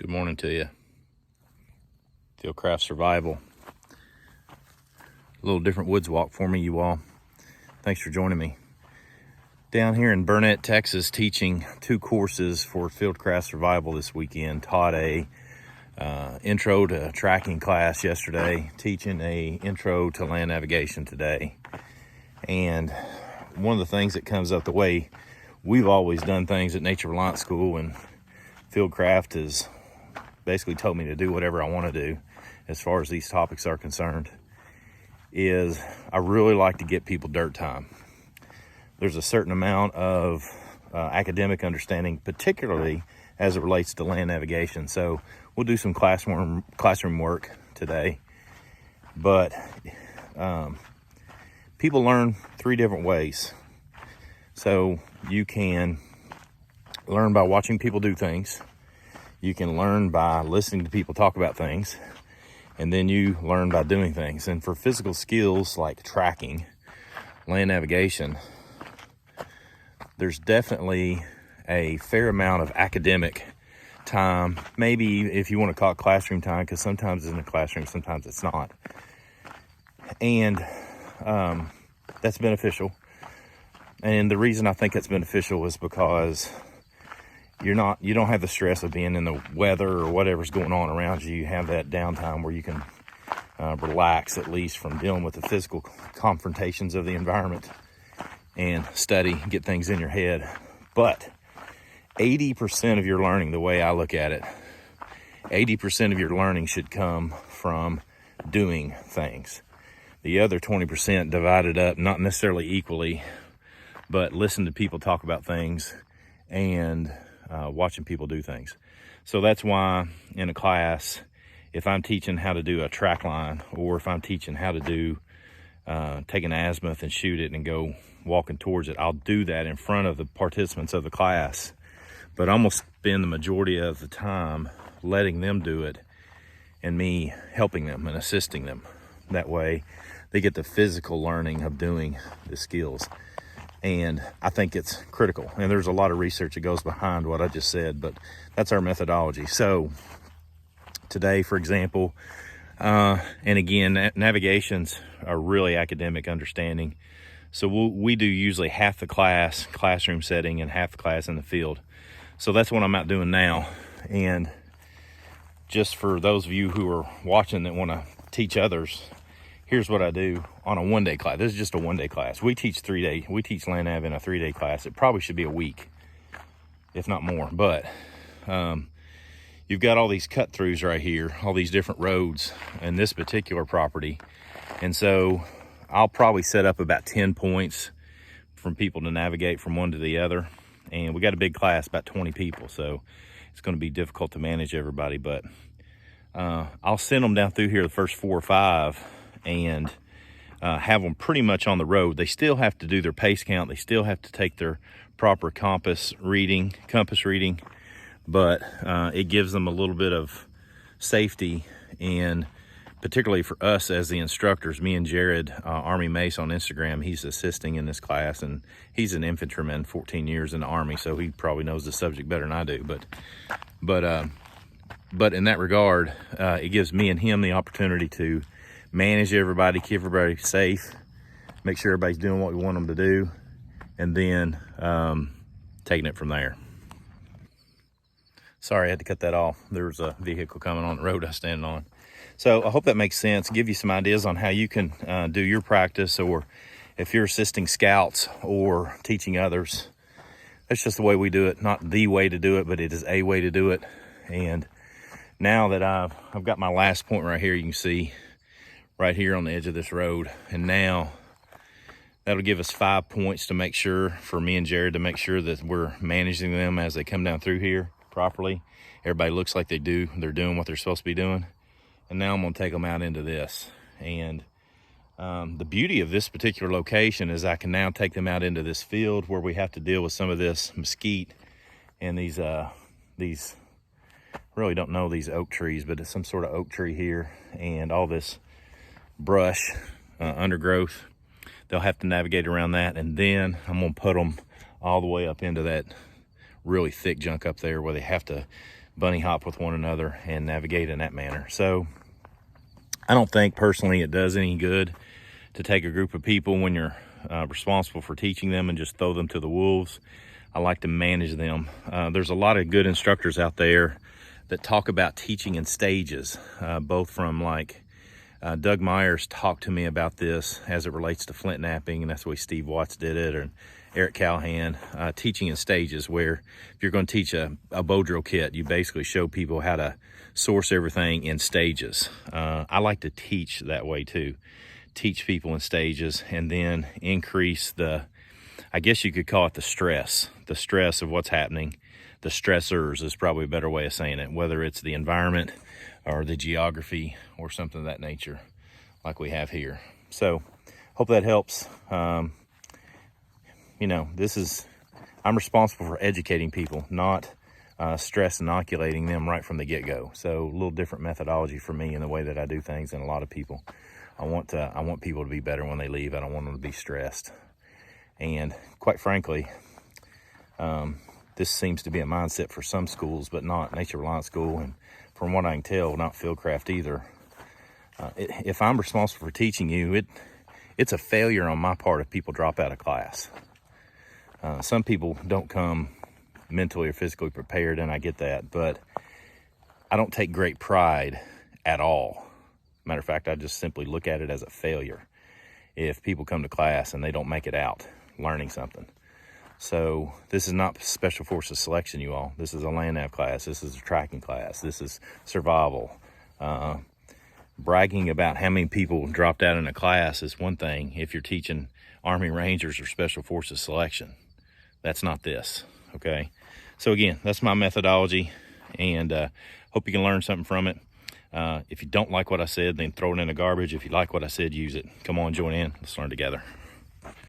Good morning to you. Fieldcraft Survival. A little different woods walk for me, you all. Thanks for joining me. Down here in Burnet, Texas, teaching 2 courses for Fieldcraft Survival this weekend. Taught a intro to tracking class yesterday, teaching a intro to land navigation today. And one of the things that comes up, the way we've always done things at Nature Reliance School, and Fieldcraft has basically told me to do whatever I want to do as far as these topics are concerned, is I really like to get people dirt time. There's a certain amount of academic understanding, particularly as it relates to land navigation. So we'll do some classroom work today. But people learn 3 different ways. So you can learn by watching people do things. You can learn by listening to people talk about things. And then you learn by doing things. And for physical skills like tracking, land navigation, there's definitely a fair amount of academic time, maybe if you want to call it classroom time, because sometimes it's in the classroom, sometimes it's not. And that's beneficial. And the reason I think it's beneficial is because you don't have the stress of being in the weather or whatever's going on around you. You have that downtime where you can relax, at least from dealing with the physical confrontations of the environment, and study, get things in your head. But 80% of your learning, the way I look at it, 80% of your learning should come from doing things. The other 20% divided up, not necessarily equally, but listen to people talk about things and watching people do things. So that's why in a class, if I'm teaching how to do a track line, or if I'm teaching how to do take an azimuth and shoot it and go walking towards it, I'll do that in front of the participants of the class. But I'm gonna spend the majority of the time letting them do it and me helping them and assisting them. That way they get the physical learning of doing the skills. And I think it's critical. And there's a lot of research that goes behind what I just said, but that's our methodology. So today, for example, and again, navigations are really academic understanding. So we do usually half the classroom setting and half the class in the field. So that's what I'm out doing now. And just for those of you who are watching that want to teach others, here's what I do on a 1-day class. This is just a 1-day class. We teach land nav in a 3-day class. It probably should be a week, if not more. But you've got all these cut throughs right here, all these different roads in this particular property. And so I'll probably set up about 10 points from people to navigate from one to the other. And we got a big class, about 20 people. So it's going to be difficult to manage everybody. But I'll send them down through here the first 4 or 5 and have them pretty much on the road. They still have to do their pace count. They still have to take their proper compass reading, but it gives them a little bit of safety. And particularly for us as the instructors, me and Jared, Army Mace on Instagram, he's assisting in this class, and he's an infantryman, 14 years in the Army, so he probably knows the subject better than I do. But in that regard, it gives me and him the opportunity to manage everybody, keep everybody safe, make sure everybody's doing what we want them to do, and then taking it from there. Sorry, I had to cut that off. There was a vehicle coming on the road I was standing on. So I hope that makes sense, give you some ideas on how you can do your practice, or if you're assisting scouts or teaching others. That's just the way we do it. Not the way to do it, but it is a way to do it. And now that I've got my last point right here, you can see right here on the edge of this road. And now that'll give us 5 points to make sure, for me and Jared, to make sure that we're managing them as they come down through here properly. Everybody looks like they're doing what they're supposed to be doing. And now I'm gonna take them out into this. And the beauty of this particular location is I can now take them out into this field where we have to deal with some of this mesquite and these really don't know these oak trees, but it's some sort of oak tree here, and all this brush, undergrowth. They'll have to navigate around that, and then I'm gonna put them all the way up into that really thick junk up there where they have to bunny hop with one another and navigate in that manner. So I don't think personally it does any good to take a group of people when you're responsible for teaching them and just throw them to the wolves. I like to manage them. There's a lot of good instructors out there that talk about teaching in stages, both from like Doug Myers talked to me about this as it relates to flint napping, and that's the way Steve Watts did it, or Eric Callahan, teaching in stages, where if you're going to teach a bow drill kit, you basically show people how to source everything in stages. I like to teach that way too. Teach people in stages and then increase the, I guess you could call it the stress of what's happening. The stressors is probably a better way of saying it, whether it's the environment or the geography or something of that nature like we have here. So hope that helps. You know, I'm responsible for educating people, not stress inoculating them right from the get-go. So a little different methodology for me in the way that I do things than a lot of people. I want people to be better when they leave. I don't want them to be stressed. And quite frankly, this seems to be a mindset for some schools, but not Nature Reliance School, and from what I can tell, not Fieldcraft either. If I'm responsible for teaching you, it's a failure on my part if people drop out of class. Some people don't come mentally or physically prepared, and I get that, but I don't take great pride at all. Matter of fact, I just simply look at it as a failure if people come to class and they don't make it out learning something. So this is not Special Forces selection, you all. This is a land nav class. This is a tracking class. This is survival. Bragging about how many people dropped out in a class is one thing if you're teaching Army Rangers or Special Forces selection. That's not this, okay? So again, that's my methodology, and hope you can learn something from it. If you don't like what I said, then throw it in the garbage. If you like what I said, use it. Come on, join in. Let's learn together.